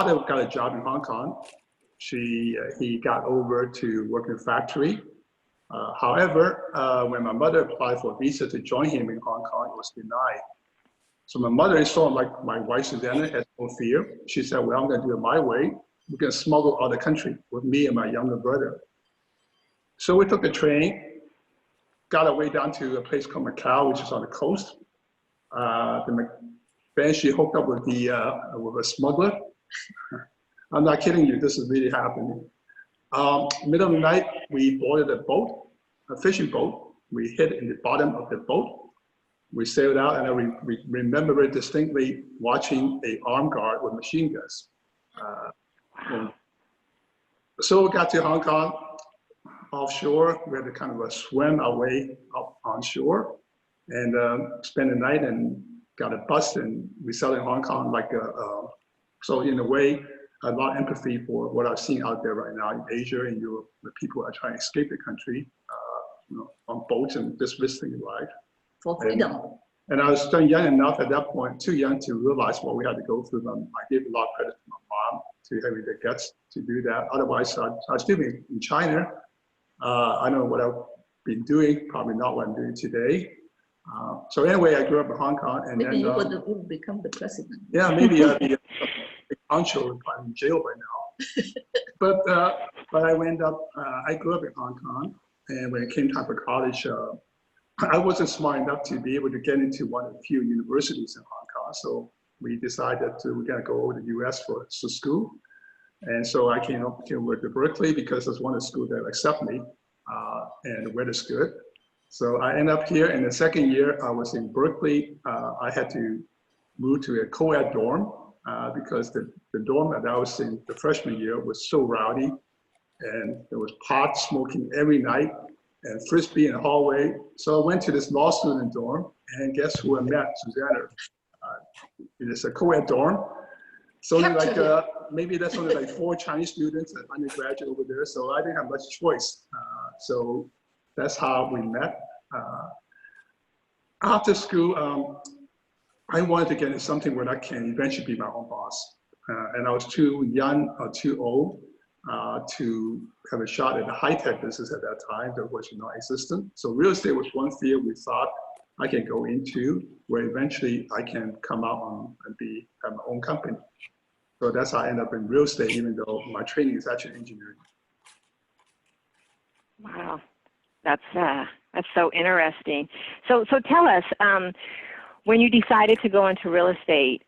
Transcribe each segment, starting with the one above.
father got a job in Hong Kong. He got over to work in a factory. However, when my mother applied for a visa to join him in Hong Kong, it was denied. So my mother-in-law, like my wife Susanna, had no fear. She said, well, I'm going to do it my way. We can smuggle out of the country with me and my younger brother. So we took the train, got our way down to a place called Macau, which is on the coast. Then she hooked up with with a smuggler. I'm not kidding you, this is really happening. Middle of the night, we boarded a boat, a fishing boat. We hid in the bottom of the boat. We sailed out, and I remember very distinctly watching an armed guard with machine guns. So we got to Hong Kong, offshore. We had to kind of swim our way up onshore and spend the night and got a bus, and we settled in Hong Kong so in a way, a lot of empathy for what I've seen out there right now in Asia and Europe, where people are trying to escape the country on boats and just risking life. For freedom. And I was still young enough at that point, too young to realize what we had to go through. I gave a lot of credit to my mom to having the guts to do that. Otherwise, I'd still be in China. I don't know what I've been doing, probably not what I'm doing today. So anyway, I grew up in Hong Kong, and maybe then you would become the president. Yeah, maybe I'd be a honcho, I'm in jail by now. But I went up. I grew up in Hong Kong, and when it came time for college, I wasn't smart enough to be able to get into one of the few universities in Hong Kong. So we decided we're gonna go over to the U.S. for school, and so I came over to Berkeley because it's one of the schools that accept me, and the weather's good. So I ended up here. In the second year, I was in Berkeley. I had to move to a co-ed dorm because the dorm that I was in the freshman year was so rowdy, and there was pot smoking every night and frisbee in the hallway. So I went to this law student dorm, and guess who I met? Susanna. It is a co-ed dorm. So maybe that's only like 4 Chinese students and undergraduate over there. So I didn't have much choice. So that's how we met. After school, I wanted to get into something where I can eventually be my own boss. And I was too young or too old to have a shot at the high-tech business at that time that was non-existent. So real estate was one field we thought I can go into, where eventually I can come out and have my own company. So that's how I ended up in real estate, even though my training is actually engineering. Wow, that's so interesting. So tell us, when you decided to go into real estate,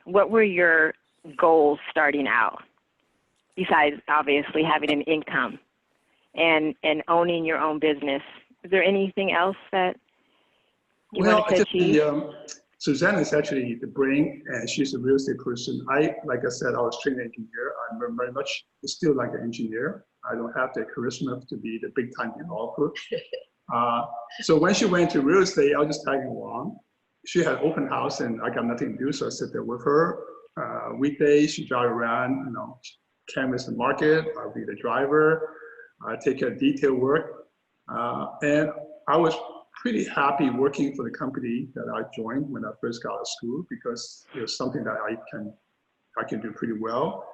what were your goals starting out? Besides obviously having an income and owning your own business, is there anything else that you wanted to achieve? Susanna is actually the brain, and she's a real estate person. Like I said, I was trained engineer. I'm very much still like an engineer. I don't have the charisma to be the big time developer. So when she went to real estate, I was just tagging along. She had open house, and I got nothing to do, so I sit there with her. Weekdays, she drive around, canvas the market. I'll be the driver. I take care of detail work, and I was pretty happy working for the company that I joined when I first got out of school, because it was something that I can do pretty well.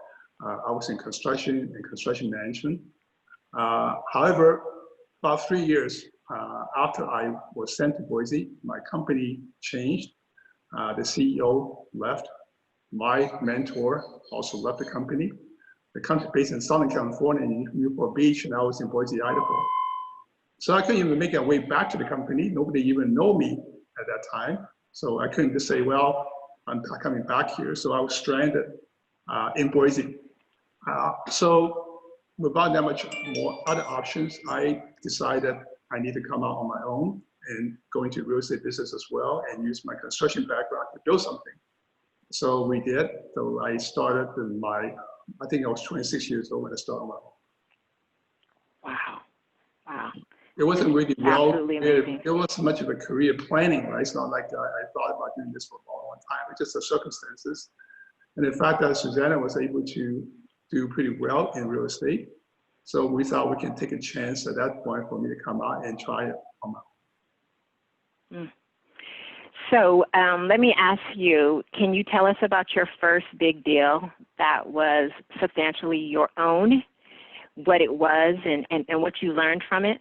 I was in construction and construction management. However, about 3 years after I was sent to Boise, my company changed. The CEO left. My mentor also left the company. The company based in Southern California in Newport Beach, and I was in Boise, Idaho. So I couldn't even make my way back to the company. Nobody even knew me at that time. So I couldn't just say, well, I'm coming back here. So I was stranded in Boise. So without that much more other options, I decided I need to come out on my own and go into real estate business as well and use my construction background to build something. So we did. So I started in I think I was 26 years old when I started on my own. Wow. Wow. It wasn't really it wasn't much of a career planning, right? It's not like I thought about doing this for a long time. It's just the circumstances. And the fact that Susanna was able to do pretty well in real estate. So we thought we can take a chance at that point for me to come out and try it on my own. So let me ask you, can you tell us about your first big deal that was substantially your own, what it was, and what you learned from it?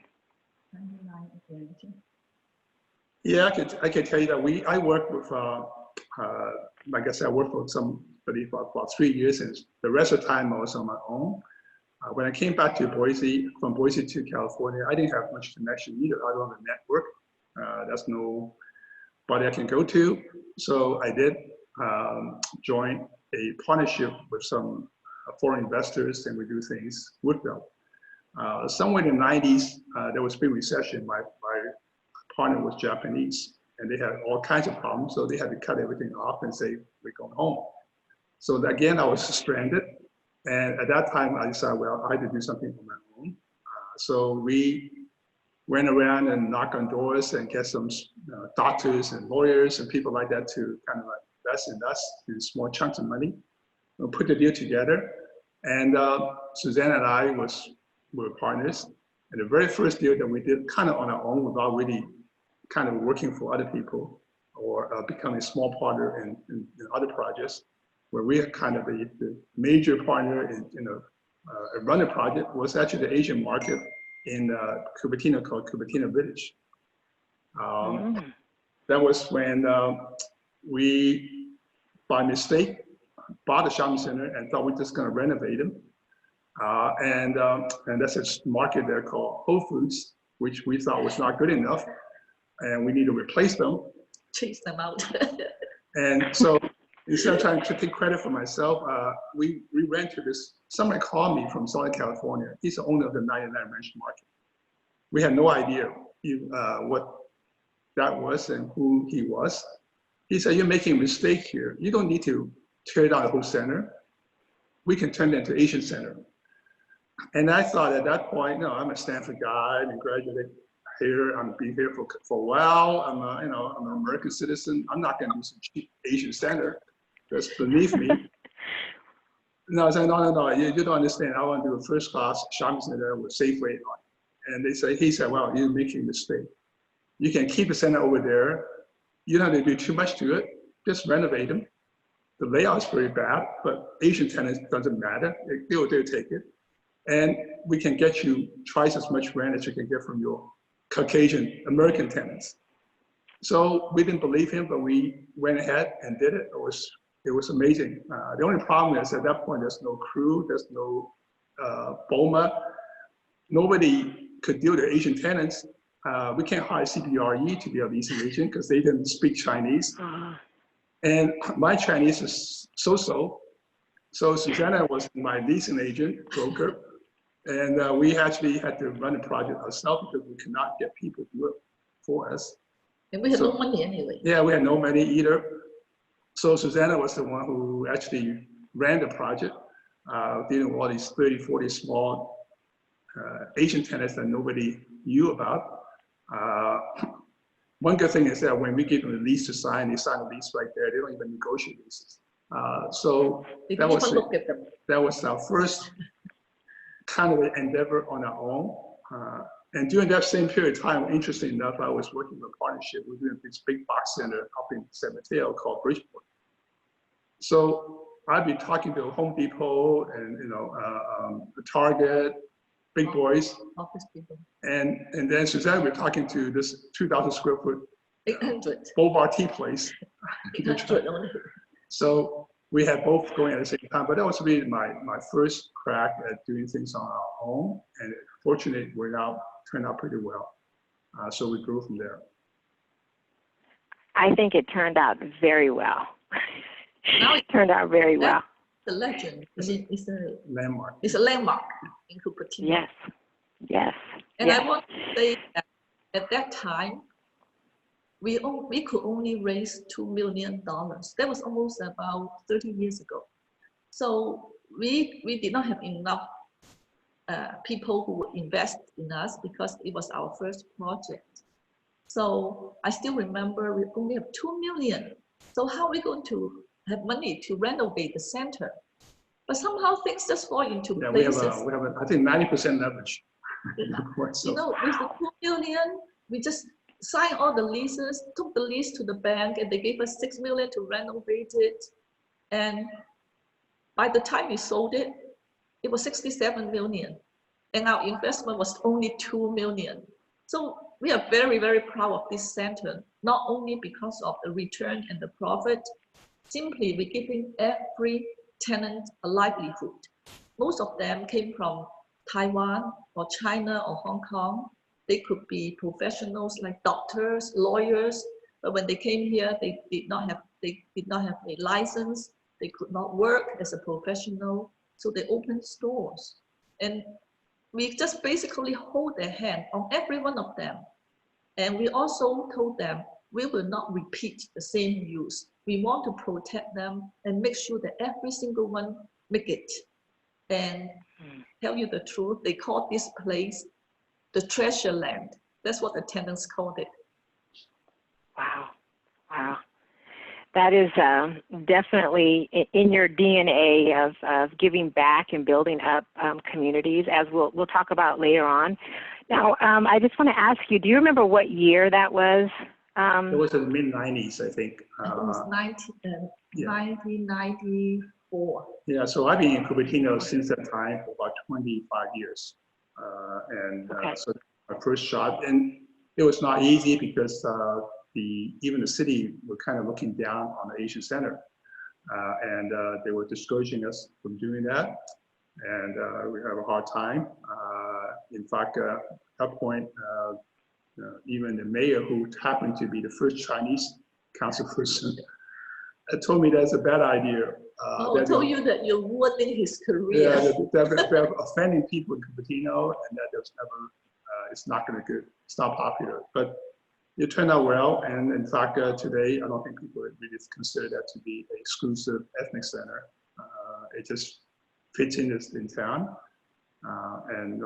Yeah, I can tell you that I worked with, like I said, I worked for somebody for about 3 years, and the rest of the time I was on my own. When I came back to Boise, from Boise to California, I didn't have much connection either. I don't have a network. There's nobody I can go to. So I did join a partnership with some foreign investors, and we do things with them. Somewhere in the 90s, there was a big recession. My partner was Japanese, and they had all kinds of problems, so they had to cut everything off and say, we're going home. So again, I was stranded. And at that time, I decided, well, I had to do something on my own. So we went around and knocked on doors and get some doctors and lawyers and people like that to kind of like invest in us in small chunks of money. We'll put the deal together. And Suzanne and I were partners. And the very first deal that we did kind of on our own without really kind of working for other people or becoming a small partner in other projects, where we are kind of the major partner in run a project, was actually the Asian market in Cupertino called Cupertino Village. That was when we, by mistake, bought a shopping center and thought we were just going to renovate them. And that's a market there called Whole Foods, which we thought was not good enough, and we need to replace them. Chase them out. And so instead of trying to take credit for myself, we ran to this, somebody called me from Southern California. He's the owner of the 99 Ranch Market. We had no idea what that was and who he was. He said, you're making a mistake here. You don't need to tear down the whole center. We can turn it into Asian Center. And I thought at that point, no, I'm a Stanford guy, I graduated here, I'm been here for a while, I'm an American citizen. I'm not gonna do some cheap Asian Center. Just believe me. No, I said, no, you don't understand. I want to do a first-class shopping center with Safeway on it. And he said, well, you're making a mistake. You can keep the center over there. You don't have to do too much to it. Just renovate them. The layout is very bad, but Asian tenants doesn't matter. They'll take it. And we can get you twice as much rent as you can get from your Caucasian American tenants. So we didn't believe him, but we went ahead and did it. It was amazing. The only problem is at that point, there's no crew, there's no BOMA. Nobody could deal with the Asian tenants. We can't hire CBRE to be a leasing agent because they didn't speak Chinese. And my Chinese is so-so. So Susanna was my leasing agent, broker. And we actually had to run the project ourselves because we could not get people to do it for us. And we had no money anyway. Yeah, we had no money either. So Susanna was the one who actually ran the project, dealing with all these 30, 40 small Asian tenants that nobody knew about. One good thing is that when we give them the lease to sign, they sign the lease right there. They don't even negotiate leases. So that was our first kind of endeavor on our own. And during that same period of time, interesting enough, I was working with a partnership. We're doing this big box center up in San Mateo called Bridgeport. So I'd be talking to Home Depot and Target, big boys. Office people. And then Suzanne, we're talking to this 2,000 square foot 800. Boba tea place. 800 only. So we had both going at the same time, but that was really my first crack at doing things on our own. And fortunately, turned out pretty well. So we grew from there. I think it turned out very well. Now it turned out very well. The legend. It's a landmark. It's a landmark in Cupertino. Yes. Yes. And yes. I want to say that at that time, we could only raise $2 million. That was almost about 30 years ago. So we did not have enough people who would invest in us because it was our first project. So I still remember we only have 2 million. So how are we going to have money to renovate the center? But somehow things just fall into places. We have I think 90% leverage. You know, with the 2 million, we just signed all the leases, took the lease to the bank, and they gave us 6 million to renovate it. And by the time we sold it, it was 67 million. And our investment was only 2 million. So we are very, very proud of this center, not only because of the return and the profit, simply we're giving every tenant a livelihood. Most of them came from Taiwan or China or Hong Kong. They could be professionals like doctors, lawyers, but when they came here, they did not have a license. They could not work as a professional, so they opened stores. And we just basically hold their hand on every one of them. And we also told them, we will not repeat the same use. We want to protect them and make sure that every single one make it. And tell you the truth, they call this place the treasure land. That's what the tenants called it. Wow, wow. That is definitely in your DNA of giving back and building up communities, as we'll talk about later on. Now, I just want to ask you, do you remember what year that was? It was in the mid-90s, I think. It was 1994. Yeah, so I've been in Cupertino since that time for about 25 years. So my first shot, and it was not easy because even the city were kind of looking down on the Asian Center, and they were discouraging us from doing that, and we have a hard time. In fact, at that point, even the mayor, who happened to be the first Chinese councilperson, told me that's a bad idea. I told you that you're ruining his career. Yeah, they're offending people in Cupertino, and that there's never, it's not going to good. It's not popular, but it turned out well. And in fact, today, I don't think people really consider that to be an exclusive ethnic center. It just fits in town, and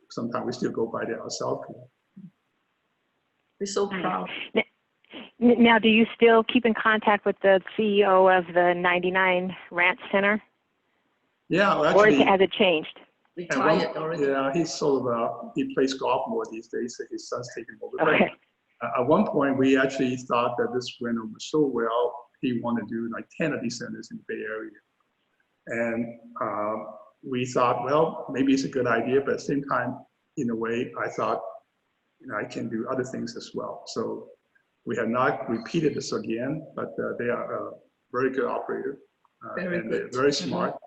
sometimes we still go by there ourselves. We're so proud. Now, do you still keep in contact with the CEO of the 99 Ranch Center? Yeah, well, actually, or has it changed? Retired already. Yeah, he's sort of, he plays golf more these days, so his son's taking over. Okay. At one point, we actually thought that this went over so well, he wanted to do like 10 of these centers in the Bay Area. And we thought, well, maybe it's a good idea, but at the same time, in a way, I thought, I can do other things as well. So we have not repeated this again, but they are a very good operator. And they're very smart.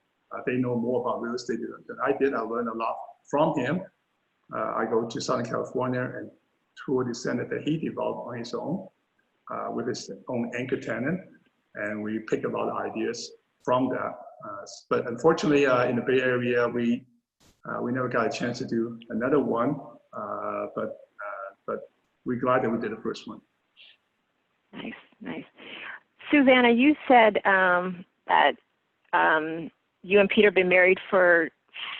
They know more about real estate than I did. I learned a lot from him. I go to Southern California and tour the center that he developed on his own with his own anchor tenant. And we pick a lot of ideas from that. But unfortunately, in the Bay Area, we never got a chance to do another one. But we're glad that we did the first one. Nice, nice. Susanna, you said that you and Peter have been married for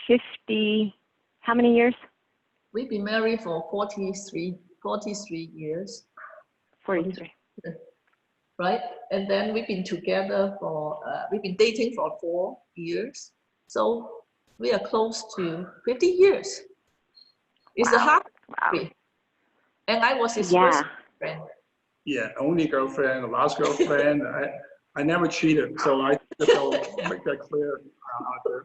50, how many years? We've been married for 43 years. 43. Right? And then we've been together we've been dating for 4 years. So we are close to 50 years. It's a hard story. And I was his first friend. Yeah, only girlfriend, the last girlfriend. I never cheated, so I just make that clear out there.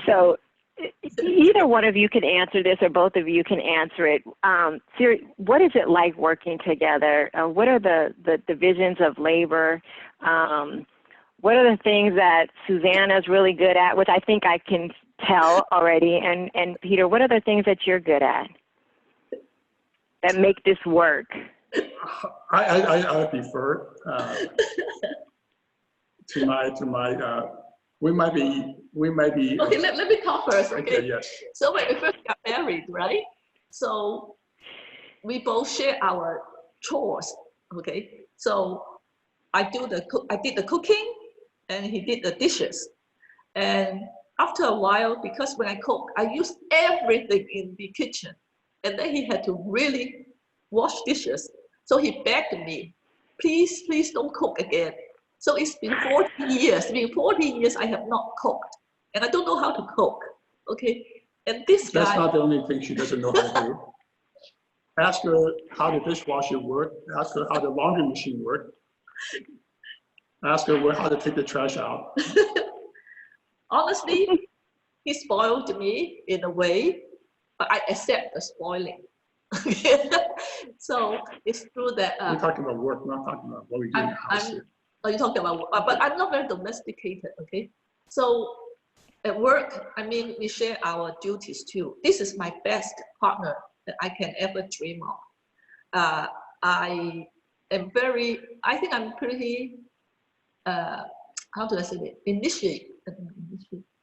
So either one of you can answer this, or both of you can answer it. What is it like working together? What are the divisions of labor? What are the things that Susanna's really good at, which I think I can tell already, and Peter, what are the things that you're good at that make this work? I prefer to my we might be okay, let me talk first. Okay, yes. So when we first got married, right, so we both share our chores. Okay, so I did the cooking and he did the dishes. And after a while, because when I cook, I use everything in the kitchen, and then he had to really wash dishes. So he begged me, please don't cook again. So it's been 40 years. Been 40 years I have not cooked, and I don't know how to cook. Okay, and this guy. That's not the only thing she doesn't know how to do. ask her how the dishwasher worked, ask her how the laundry machine worked, ask her how to take the trash out. Honestly, he spoiled me in a way, but I accept the spoiling. So it's true that We're talking about work, we're not talking about what we do in the house here. are you talking about? But I'm not very domesticated. Okay, so at work, I mean, we share our duties too. This is my best partner that I can ever dream of. I am very. I think I'm pretty. How do I say it?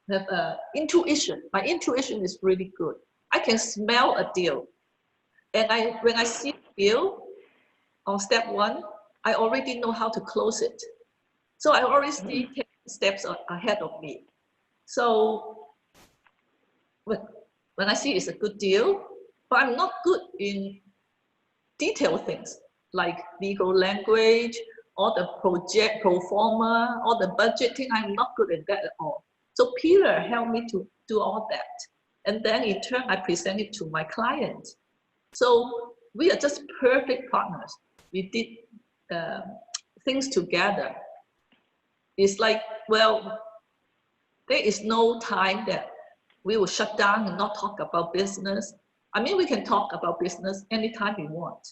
Have intuition. My intuition is really good. I can smell a deal. And when I see a deal on step one, I already know how to close it. So I already see 10 steps ahead of me. So when I see it's a good deal, but I'm not good in detailed things like legal language, or the project pro forma, or the budgeting. I'm not good at that at all. So Peter helped me to do all that. And then in turn, I present it to my client. So we are just perfect partners. We did things together. It's like, well, there is no time that we will shut down and not talk about business. I mean, we can talk about business anytime we want.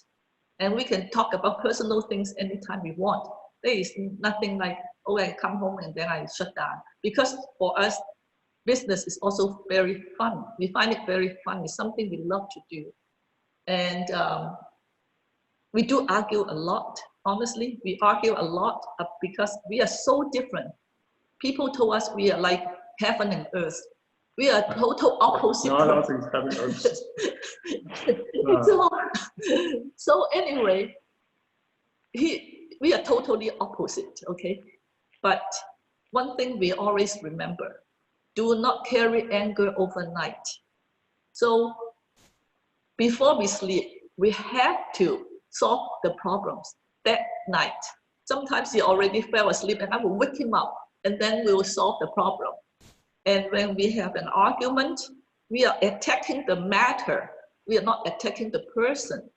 And we can talk about personal things anytime we want. There is nothing like, oh, I come home and then I shut down. Because for us, business is also very fun. We find it very fun. It's something we love to do. And we do argue a lot. Honestly, we argue a lot because we are so different. People told us we are like heaven and earth. We are total opposite. No, I don't think heaven and earth. So anyway, we are totally opposite, okay? But one thing we always remember, do not carry anger overnight. So before we sleep, we have to solve the problems that night. Sometimes he already fell asleep and I will wake him up and then we will solve the problem. And when we have an argument, we are attacking the matter. We are not attacking the person.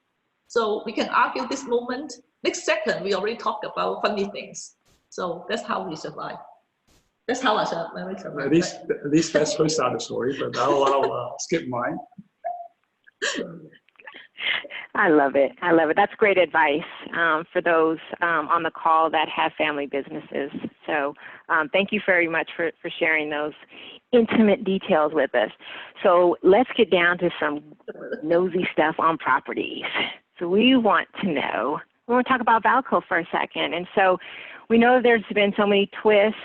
So we can argue this moment. Next second, we already talk about funny things. So that's how we survive. That's how I survive. At least that's her side of the story, but I'll skip mine. I love it. I love it. That's great advice for those on the call that have family businesses. So thank you very much for sharing those intimate details with us. So let's get down to some nosy stuff on properties. So we want to talk about Valco for a second. And so we know there's been so many twists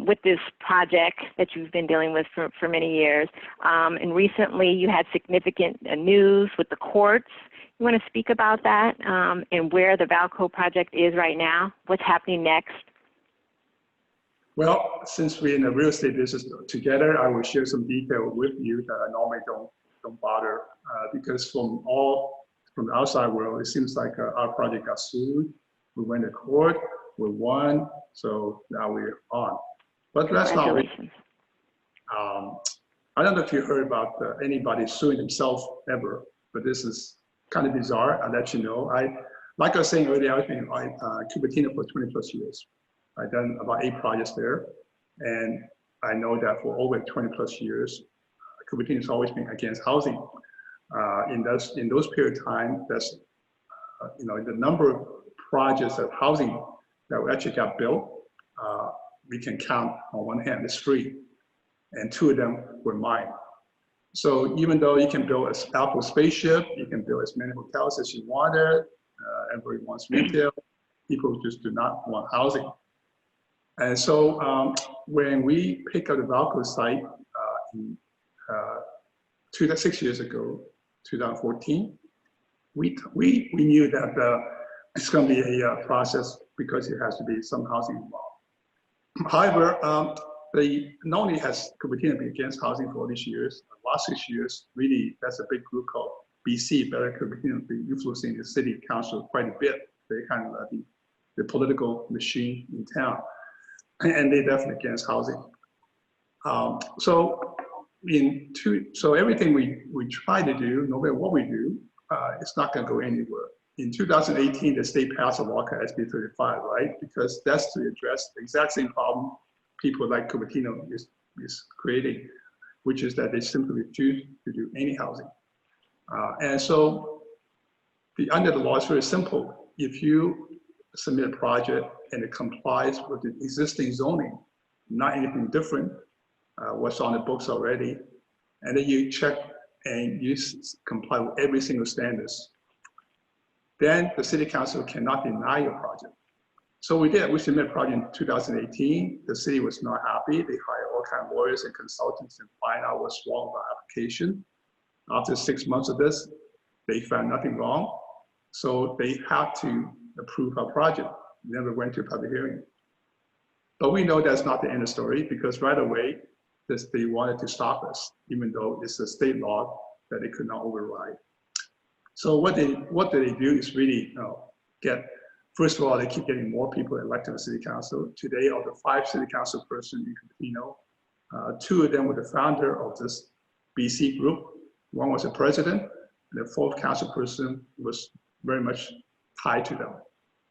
with this project that you've been dealing with for many years. And recently you had significant news with the courts. You want to speak about that and where the Valco project is right now? What's happening next? Well, since we're in the real estate business together, I will share some detail with you that I normally don't bother because from the outside world, it seems like our project got sued. We went to court, we won, so now we're on. But that's not really. I don't know if you heard about anybody suing themselves ever, but this is kind of bizarre. I'll let you know. Like I was saying earlier, I've been in Cupertino for 20 plus years. I've done about 8 projects there. And I know that for over 20 plus years, Cupertino has always been against housing. In those period of time, that's, the number of projects of housing that actually got built, we can count on one hand, it's free. And 2 of them were mine. So even though you can build an Apple spaceship, you can build as many hotels as you wanted, everybody wants retail, people just do not want housing. And so when we picked up the Valco site 6 years ago, 2014, we knew that it's going to be a process because it has to be some housing involved. However, not only has Cupertino been against housing for all these years, the last 6 years, really, that's a big group called BC, Better Cupertino, been influencing the city council quite a bit. They kind of the political machine in town, and they're definitely against housing. So so everything we try to do, no matter what we do, it's not going to go anywhere. In 2018, the state passed a law called SB 35, right? Because that's to address the exact same problem people like Cupertino is creating, which is that they simply refuse to do any housing. And so under the law, it's very simple. If you submit a project and it complies with the existing zoning, not anything different, what's on the books already, and then you check and you comply with every single standards, then the city council cannot deny your project. So we did. We submitted a project in 2018. The city was not happy. They hired all kinds of lawyers and consultants and find out what's wrong with our application. After 6 months of this, they found nothing wrong. So they had to approve our project. Never went to a public hearing. But we know that's not the end of the story, because right away, they wanted to stop us, even though it's a state law that they could not override. So what they do is really first of all, they keep getting more people elected to the city council. Today, of the 5 city council persons in Cupertino, 2 of them were the founder of this BC group. One was the president, and the 4th council person was very much tied to them.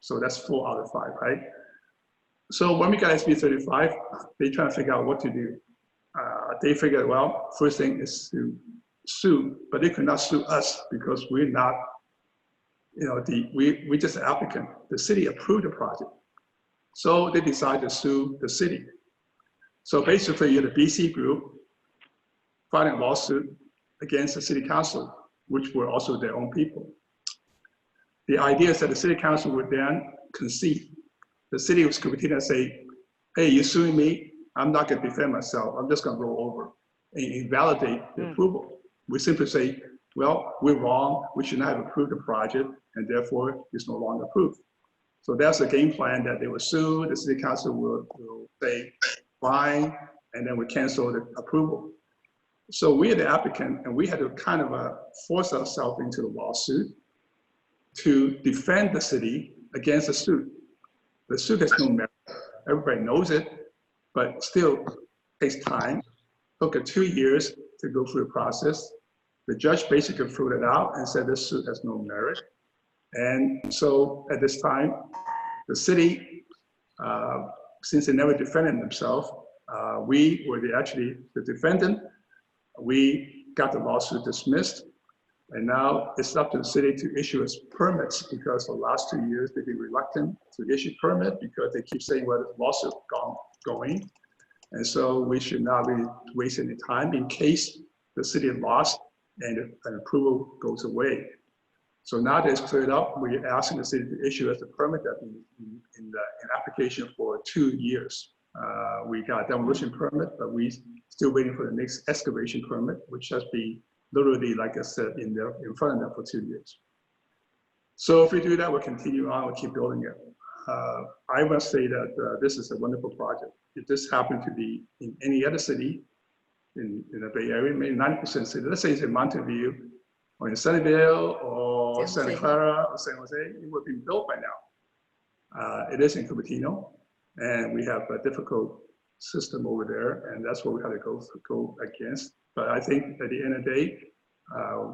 So that's 4 out of 5, right? So when we got SB 35, they try to figure out what to do. They figured, well, first thing is to sue, but they could not sue us because we're not, we're just an applicant. The city approved the project. So they decided to sue the city. So basically, you're the BC group filing a lawsuit against the city council, which were also their own people. The idea is that the city council would then concede. The city of Cupertino say, hey, you're suing me. I'm not going to defend myself. I'm just going to roll over and invalidate the approval. We simply say, well, we're wrong. We should not have approved the project, and therefore it's no longer approved. So that's the game plan, that they will sue. The city council will say, fine, and then we cancel the approval. So we are the applicant, and we had to kind of force ourselves into the lawsuit to defend the city against the suit. The suit has no merit. Everybody knows it, but still takes time. Took 2 years to go through the process. The judge basically threw it out and said this suit has no merit. And so at this time, the city, since they never defended themselves, we were actually the defendant. We got the lawsuit dismissed. And now it's up to the city to issue us permits, because the last 2 years they've been reluctant to issue permit because they keep saying, well, the lawsuit going. And so we should not be wasting any time in case the city lost and an approval goes away. So now that it's cleared up, we're asking the city to issue us a permit that in application for 2 years. We got a demolition permit, but we still waiting for the next excavation permit, which has been literally, like I said, in front of them for 2 years. So if we do that, we'll continue on, we'll keep building it. I must say that this is a wonderful project. If this happened to be in any other city in the Bay Area, maybe 90% city, let's say it's in Mountain View or in Sunnyvale or Santa Clara or San Jose, it would be built by now. It is in Cupertino, and we have a difficult system over there, and that's what we have to go against. But I think at the end of the day,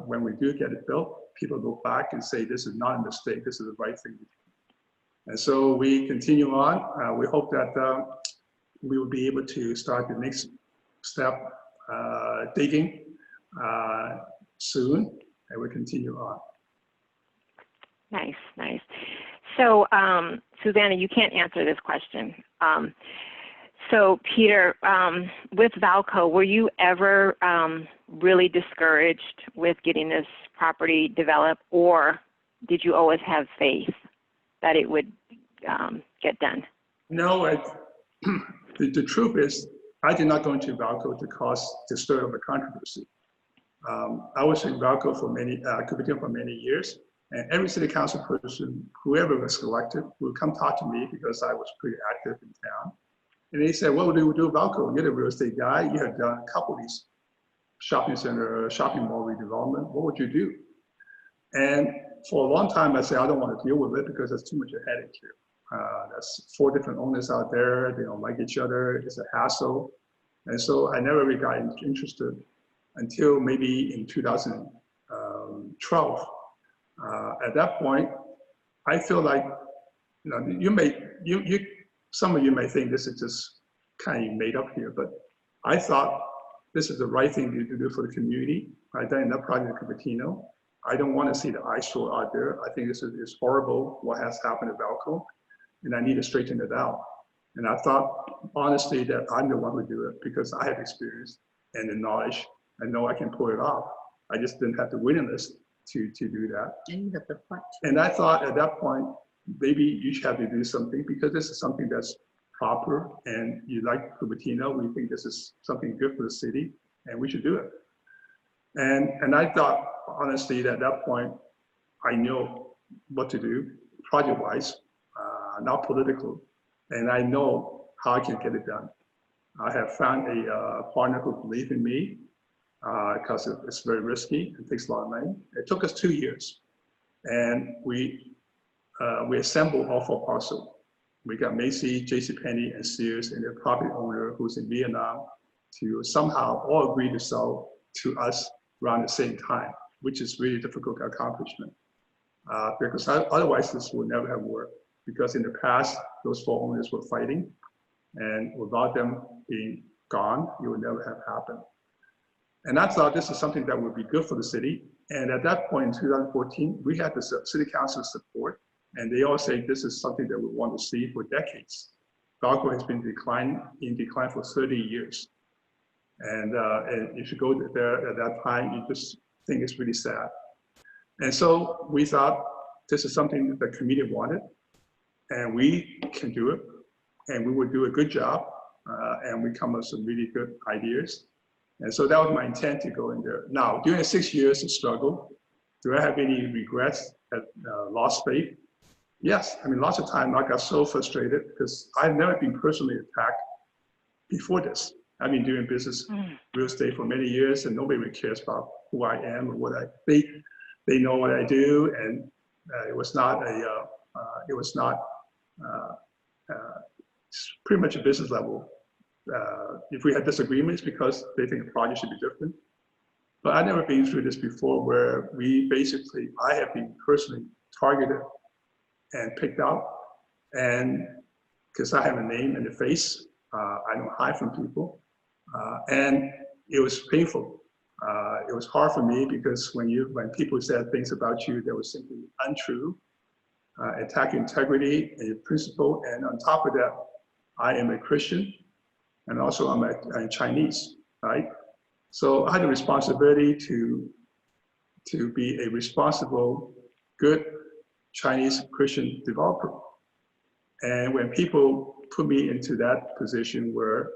when we do get it built, people look back and say, this is not a mistake, this is the right thing to do. And so we continue on. We hope that we will be able to start the next step, digging soon, and we continue on. Nice, nice. So, Susanna, you can't answer this question. So, Peter, with Valco, were you ever really discouraged with getting this property developed, or did you always have faith that it would get done? No, the truth is, I did not go into Valco to stir up a controversy. I was in Valco Cupertino for many years, and every city council person, whoever was selected, would come talk to me because I was pretty active in town. And they said, what would you do with Valco? You're the real estate guy. You have done a couple of these shopping center, shopping mall redevelopment. What would you do? And for a long time, I said, I don't want to deal with it because there's too much a headache here. There's 4 different owners out there. They don't like each other. It's a hassle. And so I never really got interested until maybe in 2012. At that point, I feel like, some of you may think this is just kind of made up here, but I thought this is the right thing to do for the community. I've done enough project in Cupertino. I don't want to see the eyesore out there. I think this is horrible what has happened at Valco, and I need to straighten it out. And I thought, honestly, that I'm the one who do it because I have experience and the knowledge. I know I can pull it off. I just didn't have the willingness to do that. And you have the fight. And I thought at that point, maybe you should have to do something because this is something that's proper and you like Cupertino. We think this is something good for the city and we should do it. And I thought, honestly, that at that point, I know what to do project-wise, not political. And I know how I can get it done. I have found a partner who believes in me because it's very risky. It takes a lot of money. It took us 2 years. And we assembled all 4 parcels. We got Macy, JCPenney, and Sears, and their property owner who's in Vietnam to somehow all agree to sell to us around the same time, which is really difficult accomplishment. Because otherwise this would never have worked. Because in the past, those 4 owners were fighting, and without them being gone, it would never have happened. And I thought this is something that would be good for the city. And at that point in 2014, we had the city council support, and they all say this is something that we want to see for decades. Valco has been in decline for 30 years. And if you go there at that time, you just think it's really sad. And so we thought this is something that the community wanted, and we can do it, and we would do a good job, and we come up with some really good ideas. And so that was my intent to go in there. Now, during the 6 years of struggle, do I have any regrets that lost faith? Yes, I mean, lots of time I got so frustrated because I've never been personally attacked before this. I've been doing business real estate for many years, and nobody really cares about who I am or what I think. They know what I do, and it was not pretty much a business level. If we had disagreements because they think the project should be different. But I've never been through this before where I have been personally targeted and picked out, and because I have a name and a face, I don't hide from people. And it was painful. It was hard for me because when people said things about you that were simply untrue, attack integrity and your principle, and on top of that, I am a Christian, and also I'm Chinese, right? So I had the responsibility to be a responsible, good Chinese Christian developer. And when people put me into that position where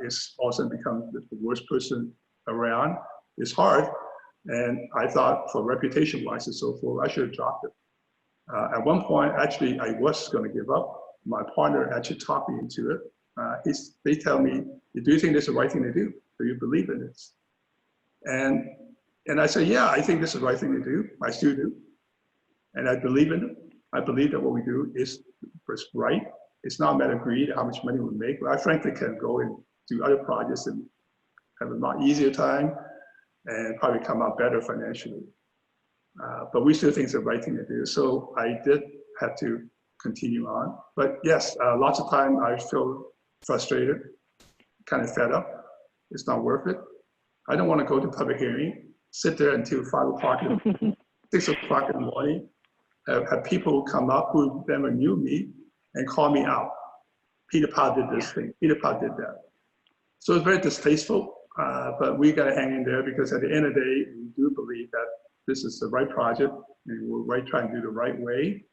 it's also become the worst person around, it's hard. And I thought for reputation-wise and so forth, I should have dropped it. At one point, actually, I was going to give up. My partner actually talked me into it. They tell me, do you think this is the right thing to do? Do you believe in this? And I say, yeah, I think this is the right thing to do. I still do. And I believe in it. I believe that what we do is right. It's not a matter of greed, how much money we make. But I frankly can go and do other projects and have a lot easier time and probably come out better financially. But we still think it's the right thing to do. So I did have to continue on. But yes, lots of time I feel frustrated, kind of fed up. It's not worth it. I don't want to go to public hearing, sit there until 5 o'clock, 6 o'clock in the morning, have people come up who never knew me and call me out. Peter Powell did this thing, Peter Powell did that. So it's very distasteful, but we got to hang in there because at the end of the day, we do believe that this is the right project and we're trying to do the right way.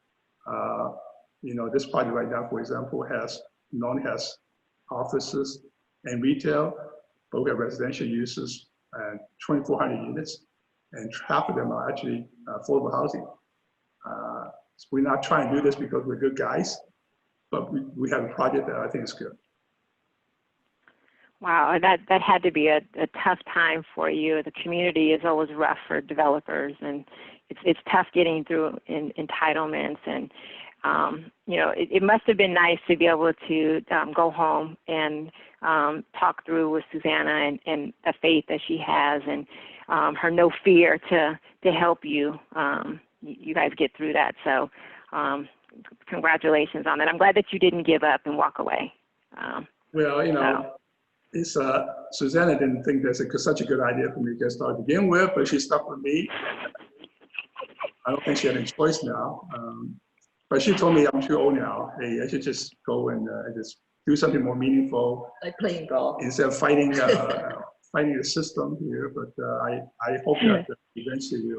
This project right now, for example, has offices and retail, but we have residential uses and 2,400 units, and half of them are actually affordable housing. So we're not trying to do this because we're good guys, but we have a project that I think is good. Wow, that had to be a tough time for you. The community is always rough for developers, and it's tough getting through entitlements. And you know, it must have been nice to be able to go home and talk through with Susanna and the faith that she has and her no fear to help you. You guys get through that. So congratulations on that. I'm glad that you didn't give up and walk away. Well, you know, it's Susanna didn't think that's such a good idea for me to get started to begin with, but she stuck with me. I don't think she had any choice now. But she told me I'm too old now. Hey, I should just go and just do something more meaningful. Like playing golf. Instead of fighting fighting the system here. But I hope that eventually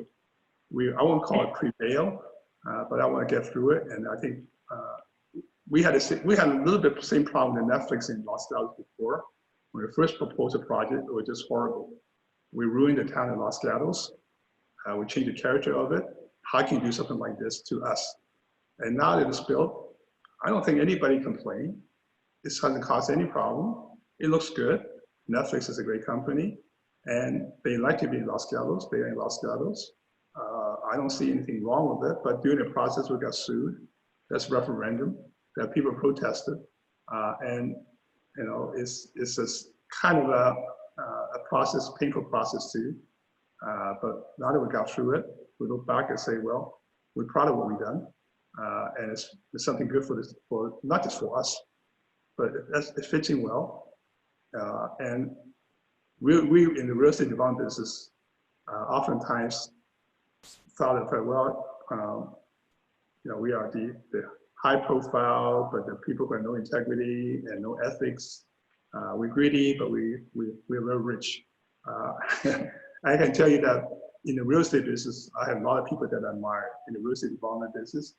I won't call it prevail, but I want to get through it. And I think we had a little bit the same problem in Netflix in Los Gatos before. When we first proposed a project, it was just horrible. We ruined the town of Los Gatos. We changed the character of it. How can you do something like this to us? And now that it's built, I don't think anybody complained. This hasn't caused any problem. It looks good. Netflix is a great company, and they like to be in Los Gatos. They are in Los Gatos. I don't see anything wrong with it, but during the process, we got sued. That's referendum that people protested, and you know, it's just kind of a process, painful process too. But now that we got through it, we look back and say, well, we're proud of what we've done, and it's something good for this, for not just for us, but it fits in well. And we in the real estate development business oftentimes thought of, well, you know, we are the high profile, but the people who have no integrity and no ethics. We're greedy, but we're very rich. I can tell you that in the real estate business, I have a lot of people that I admire in the real estate development business.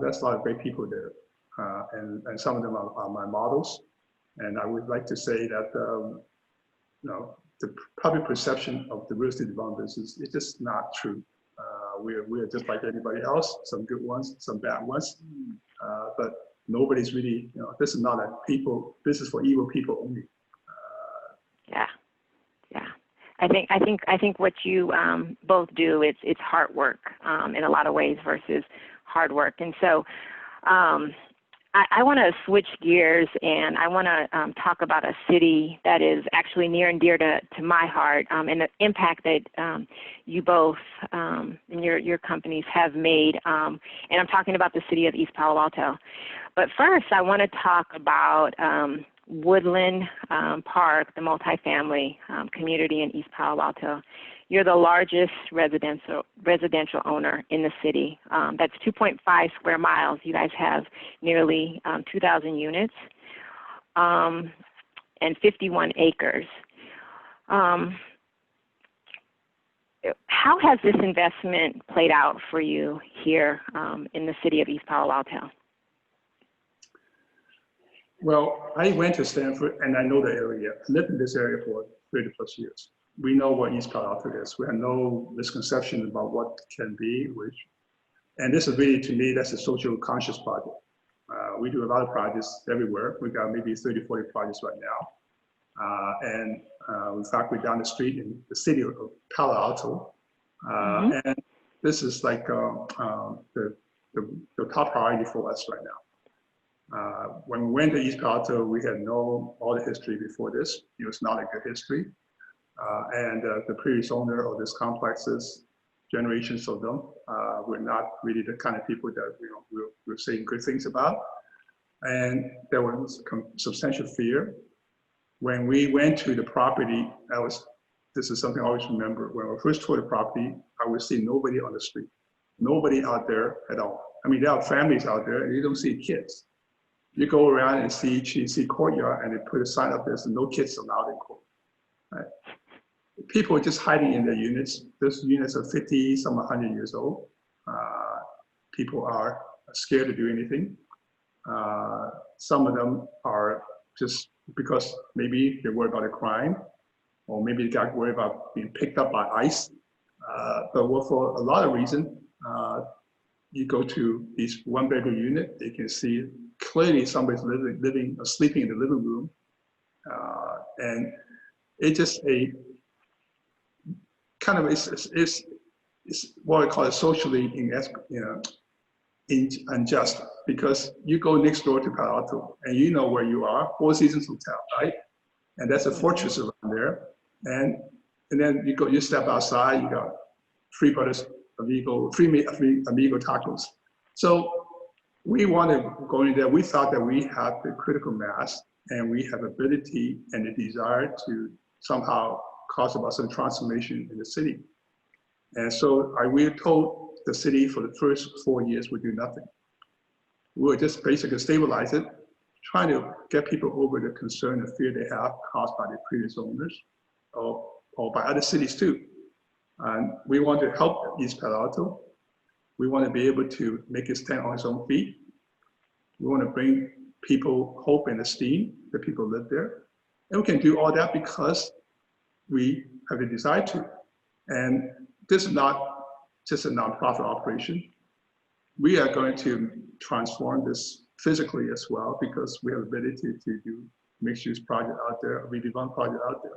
There's a lot of great people there, and some of them are my models. And I would like to say that you know, the public perception of the real estate development business is just not true. We're just like anybody else, some good ones, some bad ones, but nobody's really, you know, this is not a business for evil people only. Yeah. I think what you both do, it's hard work in a lot of ways versus hard work. And so I want to switch gears, and I want to talk about a city that is actually near and dear to my heart, and the impact that you both and your companies have made. And I'm talking about the city of East Palo Alto. But first, I want to talk about Woodland Park, the multifamily community in East Palo Alto. You're the largest residential owner in the city. That's 2.5 square miles. You guys have nearly 2,000 units and 51 acres. How has this investment played out for you here in the city of East Palo Alto? Well, I went to Stanford, and I know the area. I lived in this area for 30 plus years. We know what East Palo Alto is. We have no misconception about what can be, and this is really, to me, that's a social conscious project. We do a lot of projects everywhere. We got maybe 30, 40 projects right now. And in fact, we're down the street in the city of Palo Alto. And this is like the top priority for us right now. When we went to East Palo Alto, we had all the history before this. It was not a good history. And the previous owner of this complexes, generations of them, were not really the kind of people that we're saying good things about. And there was substantial fear. When we went to the property, this is something I always remember. When I first toured the property, I would see nobody on the street, nobody out there at all. I mean, there are families out there, and you don't see kids. You go around and see courtyard, and they put a sign up there, so no kids allowed in court. Right? People are just hiding in their units. Those units are 50, some 100 years old. People are scared to do anything. Some of them are just because maybe they're worried about a crime, or maybe they got worried about being picked up by ICE. But for a lot of reasons, you go to these one-bedroom unit, you can see clearly somebody's sleeping in the living room, and it's just a kind of it's what I call it socially unjust because you go next door to Palo Alto and you know where you are, Four Seasons Hotel, right? And that's a fortress around there. And then you step outside, you got Three Brothers Amigo tacos. So we wanted to go in there. We thought that we had the critical mass and we have ability and the desire to somehow cause about some transformation in the city. And so we told the city for the first 4 years would do nothing. We would just basically stabilize it, trying to get people over the concern and fear they have caused by the previous owners or by other cities too. And we want to help East Palo Alto. We want to be able to make it stand on its own feet. We want to bring people hope and esteem that people live there. And we can do all that because we have a desire to. And this is not just a nonprofit operation. We are going to transform this physically as well because we have the ability to do mixed-use project out there, redevelopment project out there.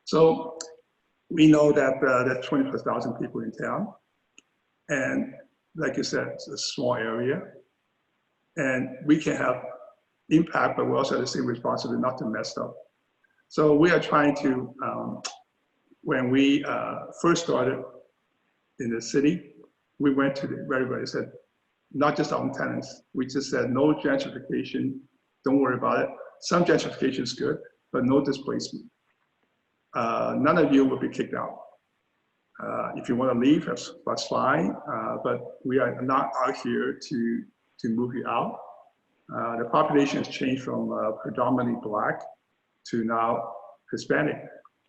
So we know that there's 20,000+ people in town. And like you said, it's a small area. And we can have impact, but we also have the same responsibility not to mess up. So we are trying to, when we first started in the city, we went to everybody said, not just our own tenants. We just said no gentrification, don't worry about it. Some gentrification is good, but no displacement. None of you will be kicked out. If you want to leave, that's fine, but we are not out here to move you out. The population has changed from predominantly Black to now Hispanic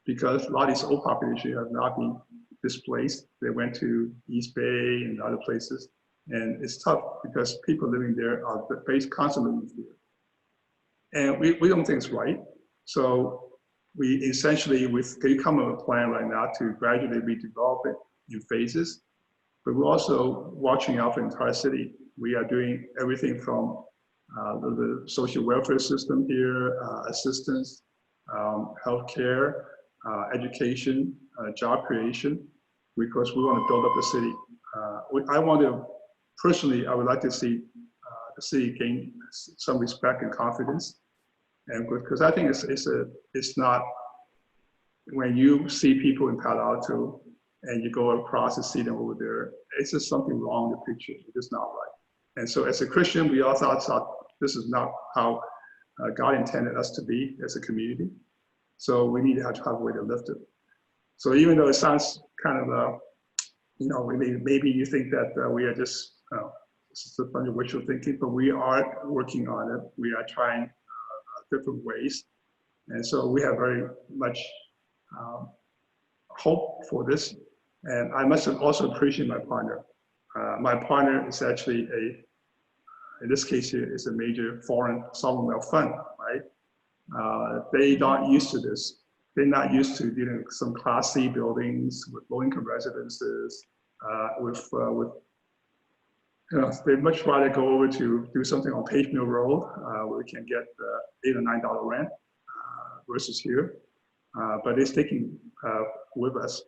because a lot of these old population have not been displaced. They went to East Bay and other places, and it's tough because people living there are based constantly in fear. And we don't think it's right. So we essentially, they come up with a plan right now to gradually redevelop it in phases, but we're also watching out for the entire city. We are doing everything from the social welfare system here, assistance, healthcare, education, job creation, because we want to build up the city. Personally, I would like to see the city gain some respect and confidence. And because I think it's not, when you see people in Palo Alto and you go across and see them over there, it's just something wrong with the picture. It's just not right. And so as a Christian, we all thought this is not how God intended us to be as a community. So we need to have a way to lift it. So even though it sounds kind of, maybe you think that we are just, this is a bunch of wishful thinking, but we are working on it. We are trying different ways. And so we have very much hope for this. And I must also appreciate my partner. My partner is actually in this case here, is a major foreign sovereign wealth fund, right? They're not used to this. They're not used to dealing with some Class C buildings with low-income residences, they'd much rather go over to do something on Page Mill Road where we can get $8 or $9 rent versus here. But they're sticking with us.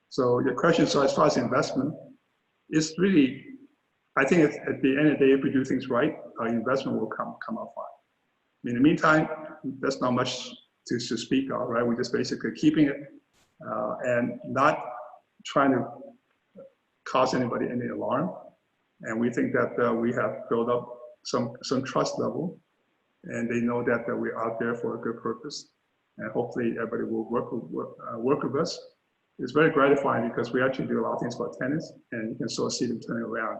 So your question, so as far as investment, is really, I think at the end of the day, if we do things right, our investment will come out fine. In the meantime, there's not much to speak of, right? We're just basically keeping it and not trying to cause anybody any alarm. And we think that we have built up some trust level, and they know that we're out there for a good purpose. And hopefully everybody will work with us. It's very gratifying because we actually do a lot of things for tenants, and you can sort of see them turning around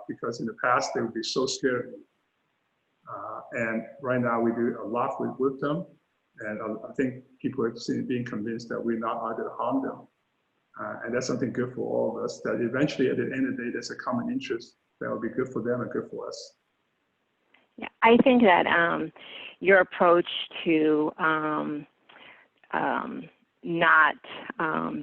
because in the past they would be so scared. And right now we do a lot with them. And I think people are being convinced that we're not out there to harm them. And that's something good for all of us, that eventually at the end of the day, there's a common interest that will be good for them and good for us. Yeah, I think that your approach to not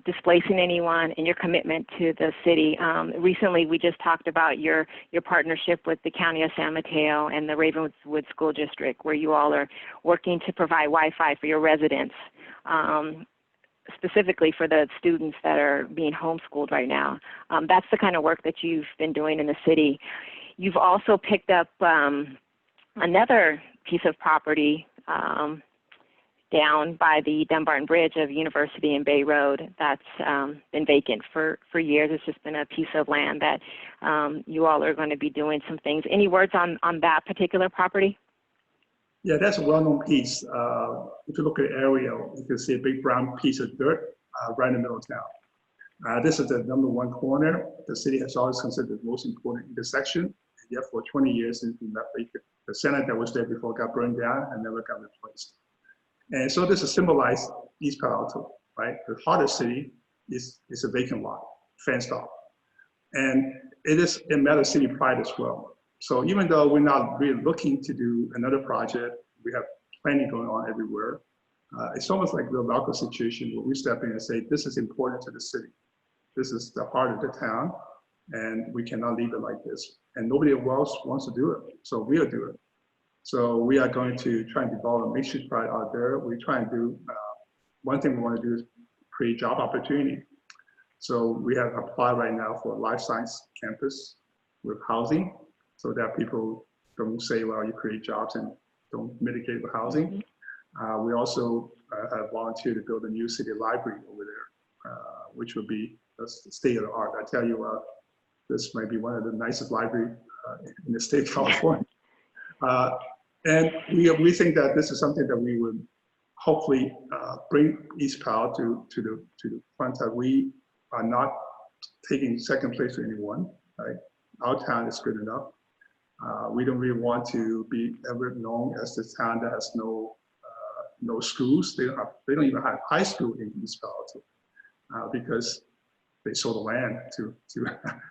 displacing anyone and your commitment to the city. Recently, we just talked about your partnership with the County of San Mateo and the Ravenwood School District, where you all are working to provide Wi-Fi for your residents. specifically for the students that are being homeschooled right now. That's the kind of work that you've been doing in the city. You've also picked up another piece of property down by the Dumbarton Bridge of University and Bay Road that's been vacant for years. It's just been a piece of land that you all are going to be doing some things. Any words on that particular property? Yeah, that's a well-known piece. If you look at the aerial, you can see a big brown piece of dirt right in the middle of town. This is the #1 corner. The city has always considered the most important intersection. And yet for 20 years, it's been left vacant. The center that was there before got burned down and never got replaced. And so this is symbolized East Palo Alto, right? The heart of the city is a vacant lot, fenced off. And it is a matter of city pride as well. So even though we're not really looking to do another project, we have plenty going on everywhere. It's almost like the Valco situation where we step in and say, this is important to the city. This is the heart of the town, and we cannot leave it like this. And nobody else wants to do it, so we'll do it. So we are going to try and develop a mixed-use project out there. We try and do, one thing we want to do is create job opportunity. So we have applied right now for a life science campus with housing, so that people don't say, well, you create jobs and don't mitigate with housing. We also have volunteered to build a new city library over there, which would be a state of the art. I tell you, this might be one of the nicest libraries in the state of California. And we think that this is something that we would hopefully bring East Palo to the front side. We are not taking second place to anyone, right? Our town is good enough. We don't really want to be ever known as the town that has no schools. They don't even have high school in East Palo Alto because they sold the land to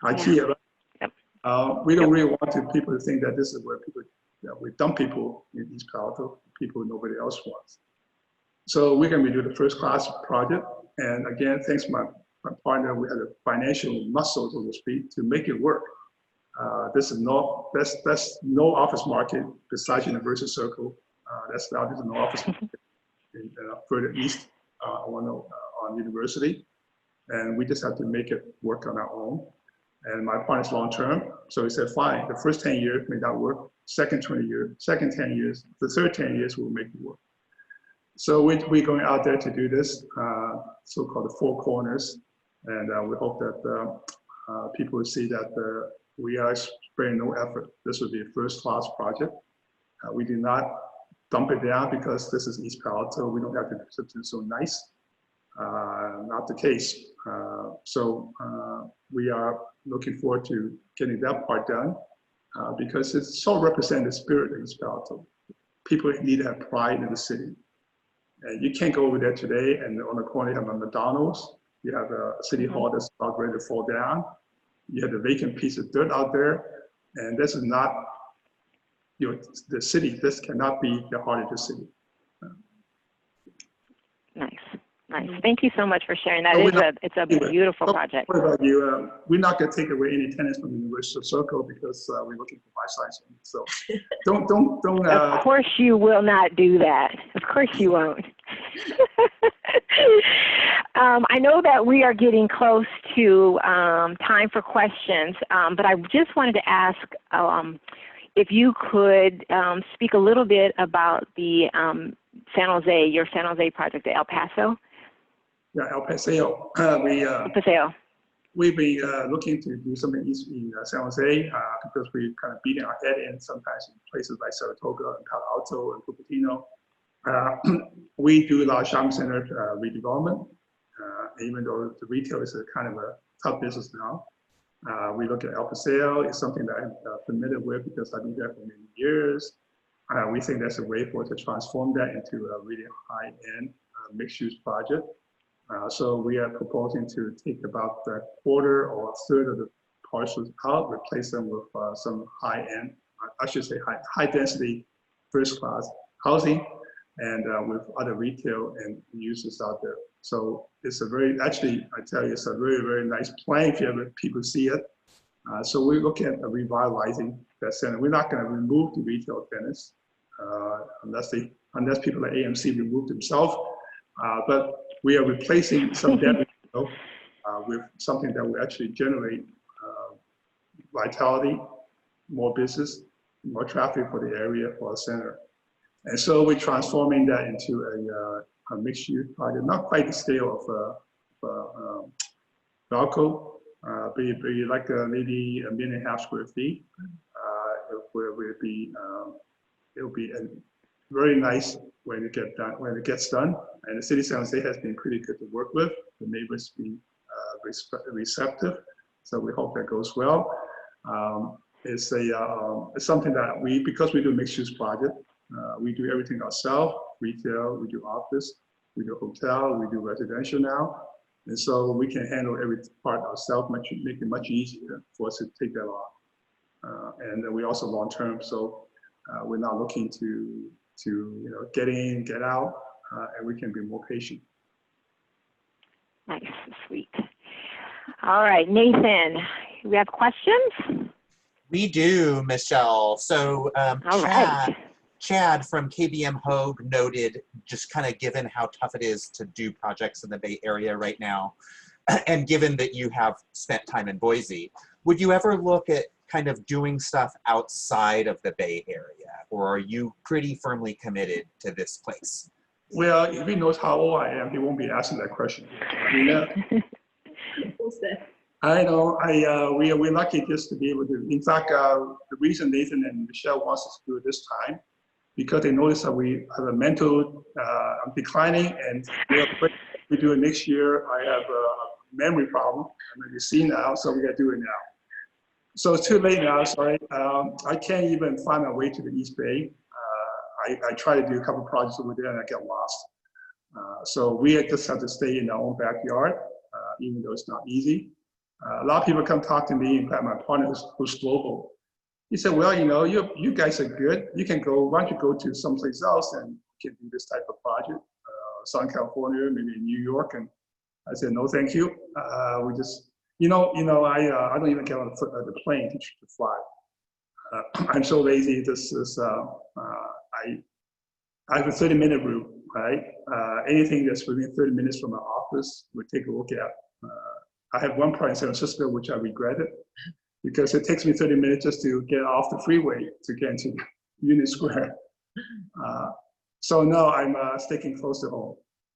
IKEA. We don't really want people to think that this is where people, we dump people in East Palo Alto, people nobody else wants. So we're going to do the first class project. And again, thanks to my partner, we had a financial muscle, so to speak, to make it work. This is that's no office market besides University Circle. There's no office market in, further east on University. And we just have to make it work on our own. And my partner's long-term, so he said, fine, the first 10 years may not work, second 20 years, second 10 years, the third 10 years we'll make it work. So we're going out there to do this, so-called the four corners. And we hope that people will see that we are sparing no effort. This will be a first-class project. We did not dump it down because this is East Palo Alto. We don't have to do something so nice. Not the case. So we are looking forward to getting that part done because it so represents the spirit of East Palo Alto. People need to have pride in the city. And you can't go over there today and on the corner you have a McDonald's, you have a city hall that's about ready to fall down, you have a vacant piece of dirt out there, and this is not, the city. This cannot be the heart of the city. Nice. Nice. Thank you so much for sharing that. It's a beautiful project. What about you? We're not going to take away any tenants from the University Circle because we're looking for life science. So don't. Of course you will not do that. Of course you won't. I know that we are getting close to time for questions, but I just wanted to ask if you could speak a little bit about the your San Jose project at El Paso. Yeah, El Paseo. We've been looking to do something in San Jose because we kind of beating our head in sometimes in places like Saratoga and Palo Alto and Cupertino. We do a lot of shopping center redevelopment, even though the retail is a kind of a tough business now. We look at El Paseo. It's something that I'm familiar with because I've been there for many years. We think that's a way for us to transform that into a really high-end mixed-use project. So we are proposing to take about a quarter or a third of the parcels out, replace them with some high-end, I should say high-density first-class housing, and with other retail and uses out there. So it's a actually, I tell you, it's a very, very nice plan if you ever people see it. So we're looking at revitalizing that center. We're not going to remove the retail tenants unless people like AMC remove themselves. But we are replacing some debt with something that will actually generate vitality, more business, more traffic for the area, for our center. And so we're transforming that into a mixed-use project, not quite the scale of Valco, but like maybe 1.5 million square feet, where it'll be very nice when it gets done. And the city of San Jose has been pretty good to work with. The neighbors been receptive, so we hope that goes well. It's something that because we do mixed-use project, we do everything ourselves, retail, we do office, we do hotel, we do residential now. And so we can handle every part ourselves, make it much easier for us to take that on. And then we also long-term, so we're not looking to get in, get out, and we can be more patient. Nice, sweet. All right, Nathan, we have questions? We do, Michelle. So Chad from KBM Hogue noted, just kind of given how tough it is to do projects in the Bay Area right now, and given that you have spent time in Boise, would you ever look at kind of doing stuff outside of the Bay Area, or are you pretty firmly committed to this place? Well, if he knows how old I am, he won't be asking that question. I mean, Who's that? I know. We're lucky just to be able to. In fact, the reason Nathan and Michelle wants us to do it this time, because they notice that we have a mental declining, and we do it next year. I have a memory problem. I'm going to see now, so we got to do it now. So it's too late now. Sorry, I can't even find my way to the East Bay. I try to do a couple projects over there, and I get lost. So we just have to stay in our own backyard, even though it's not easy. A lot of people come talk to me. In fact, my partner who's global, he said, well, you guys are good. You can go, why don't you go to someplace else and you can do this type of project, Southern California, maybe in New York. And I said, no, thank you. We just, I don't even get on the plane to fly. I'm so lazy. I have a 30-minute route, right? Anything that's within 30 minutes from my office, we take a look at. I have one part in San Francisco, which I regretted, because it takes me 30 minutes just to get off the freeway to get into Union Square. So no, I'm sticking close to home.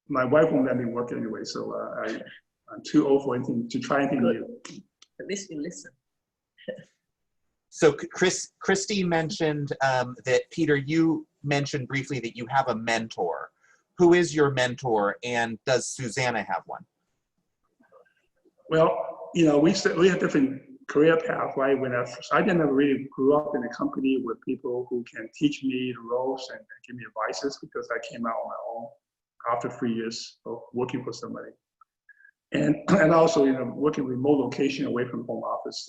My wife won't let me work anyway, so I'm too old for anything to try anything new. At least you listen. So Christy mentioned that, Peter, you mentioned briefly that you have a mentor. Who is your mentor, and does Susanna have one? Well, we have different career path, right? I didn't really grew up in a company with people who can teach me the ropes and give me advices, because I came out on my own after 3 years of working for somebody. And also, working remote location away from home office.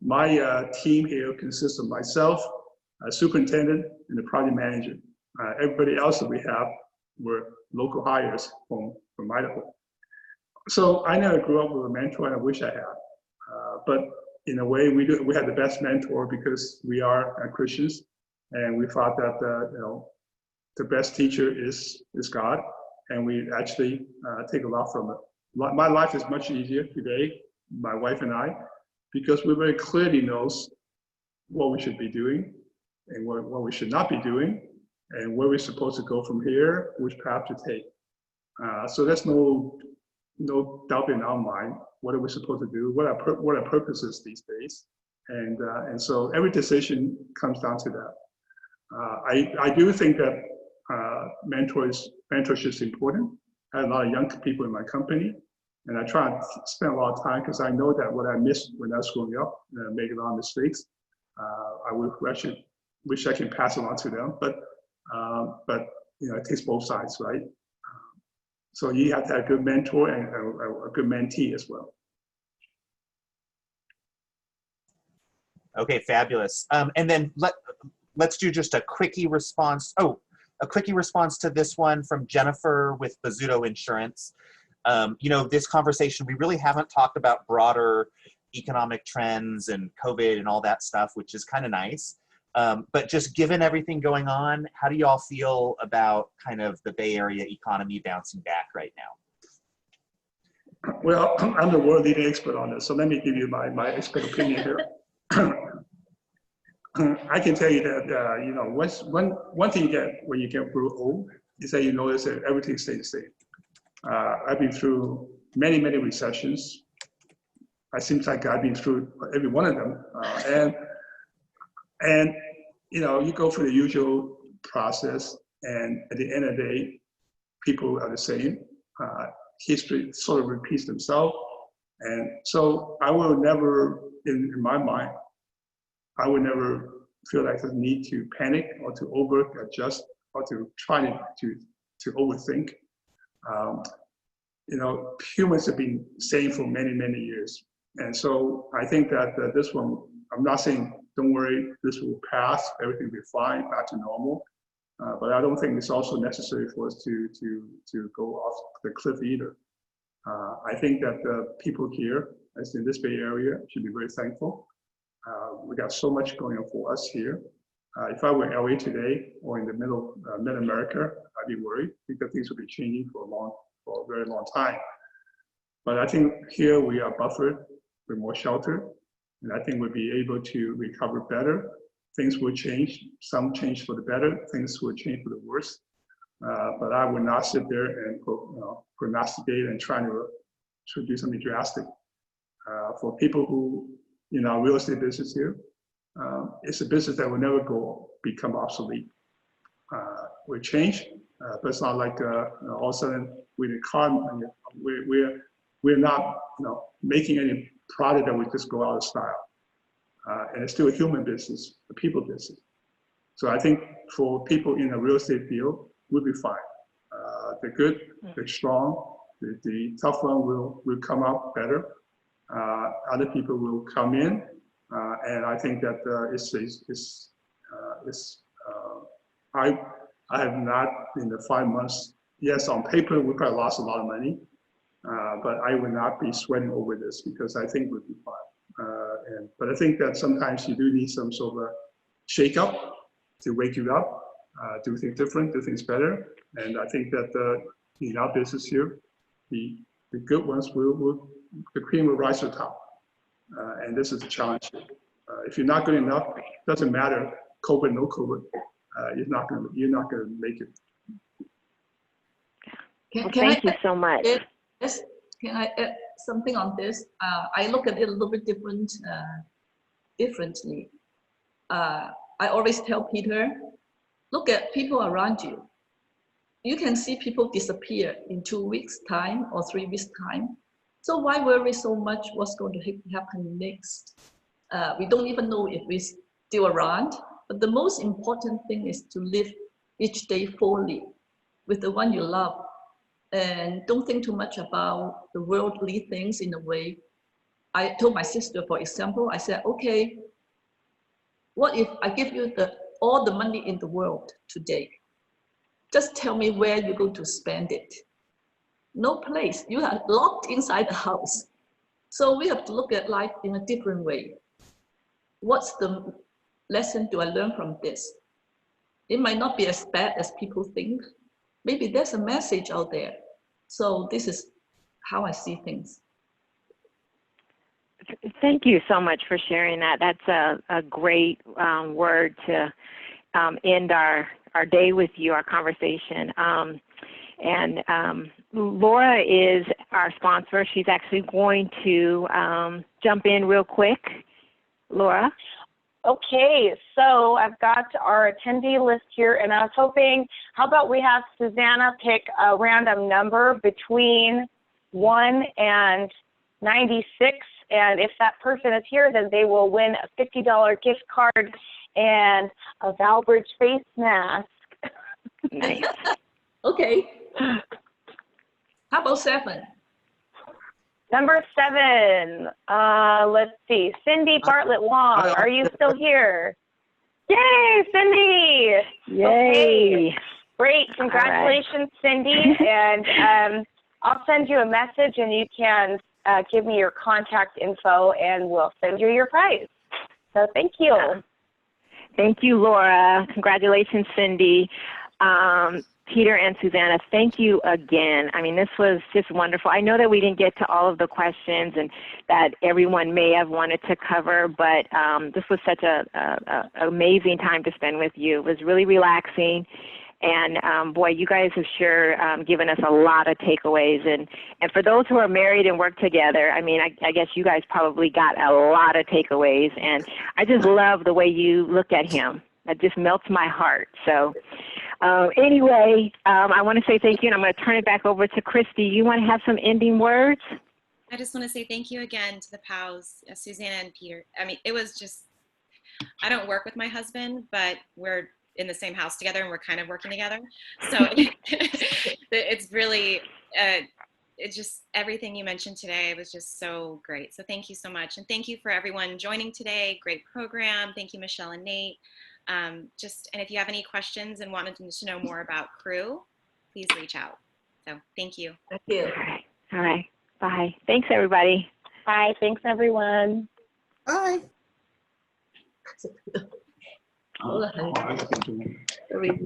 My team here consists of myself, a superintendent, and the project manager. Everybody else that we have were local hires from Idaho. So I never grew up with a mentor, and I wish I had. But in a way, we had the best mentor because we are Christians, and we thought that the best teacher is God, and we actually take a lot from it. My life is much easier today, my wife and I, because we very clearly knows what we should be doing and what we should not be doing, and where we're supposed to go from here, which path to take. So there's no doubt in our mind what are we supposed to do, what our purpose is these days, and so every decision comes down to that. I do think that mentorship is important. I have a lot of young people in my company, and I try to spend a lot of time, because I know that what I missed when I was growing up, making a lot of mistakes, I wish I can pass it on to them, but it takes both sides, right? So you have to have a good mentor and a good mentee as well. Okay, fabulous. And then let's do just a quickie response. Oh, a quickie response to this one from Jennifer with Bozzuto Insurance. This conversation, we really haven't talked about broader economic trends and COVID and all that stuff, which is kind of nice. But just given everything going on, how do y'all feel about kind of the Bay Area economy bouncing back right now? Well, I'm the world leading expert on this, so let me give you my expert opinion here. I can tell you that, one thing you get when you get real old is that you notice that everything stays the same. I've been through many, many recessions. It seems like I've been through every one of them. And you go through the usual process, and at the end of the day, people are the same. History sort of repeats themselves. And so I will never, in my mind, I would never feel like the need to panic or to over adjust or to try to overthink. Humans have been saying for many, many years. And so I think that this one, I'm not saying, don't worry, this will pass, everything will be fine, back to normal. But I don't think it's also necessary for us to go off the cliff either. I think that the people here, as in this Bay Area, should be very thankful. We got so much going on for us here. If I were in LA today or in the mid-America, I'd be worried because things will be changing for a very long time. But I think here we are buffered, we're more sheltered, and I think we'll be able to recover better. Things will change, some change for the better, things will change for the worse. But I would not sit there and prognosticate and try to do something drastic. For people who, real estate business here, it's a business that will never become obsolete. We change, but it's not like all of a sudden we're not making any product that would just go out of style. And it's still a human business, a people business. So I think for people in the real estate field, we'll be fine. The good, the strong, the tough one will come out better. Other people will come in, and I think that I have not in the 5 months. Yes, on paper we probably lost a lot of money, but I would not be sweating over this because I think we'll be fine. But I think that sometimes you do need some sort of a shake-up to wake you up, do things different, do things better. And I think that in our business here, the good ones the cream will rise to the top. And this is a challenge. If you're not good enough, doesn't matter, COVID, no COVID, you're not gonna make it. Thank you so much. Yes, can I add something on this? I look at it a little bit differently. I always tell Peter, look at people around you. You can see people disappear in 2 weeks' time or 3 weeks' time. So why worry so much what's going to happen next? We don't even know if we're still around, but the most important thing is to live each day fully with the one you love. And don't think too much about the worldly things in a way. I told my sister, for example, I said, okay, what if I give you all the money in the world today? Just tell me where you're going to spend it. No place, you are locked inside the house. So we have to look at life in a different way. What's the lesson do I learn from this? It might not be as bad as people think. Maybe there's a message out there. So this is how I see things. Thank you so much for sharing that. That's a great word to end our day with you, our conversation. Laura is our sponsor. She's actually going to jump in real quick. Laura? Okay, so I've got our attendee list here, and I was hoping, how about we have Susanna pick a random number between 1 and 96, and if that person is here, then they will win a $50 gift card and a Valbridge face mask. Nice. Okay. How about 7? Number 7, let's see, Cindy Bartlett Wong, are you still here? Yay, Cindy! Yay! Okay. Great, congratulations, right. Cindy, and I'll send you a message and you can give me your contact info and we'll send you your prize. So thank you. Thank you, Laura. Congratulations, Cindy. Peter and Susanna, thank you again. I mean, this was just wonderful. I know that we didn't get to all of the questions and that everyone may have wanted to cover, but this was such a amazing time to spend with you. It was really relaxing. And boy, you guys have sure given us a lot of takeaways. And for those who are married and work together, I mean, I guess you guys probably got a lot of takeaways. And I just love the way you look at him. That just melts my heart. So anyway, I want to say thank you, and I'm going to turn it back over to Christy. You want to have some ending words? I just want to say thank you again to the POWs, Susanna and Peter. I mean, it was just, I don't work with my husband, but we're in the same house together and we're kind of working together. So it's really, it's just everything you mentioned today was just so great. So thank you so much. And thank you for everyone joining today. Great program. Thank you, Michelle and Nate. And if you have any questions and wanted to know more about Cru, please reach out. So thank you. Thank you. All right. Bye. Thanks, everybody. Bye. Thanks, everyone. Bye. All right. I can do it. Very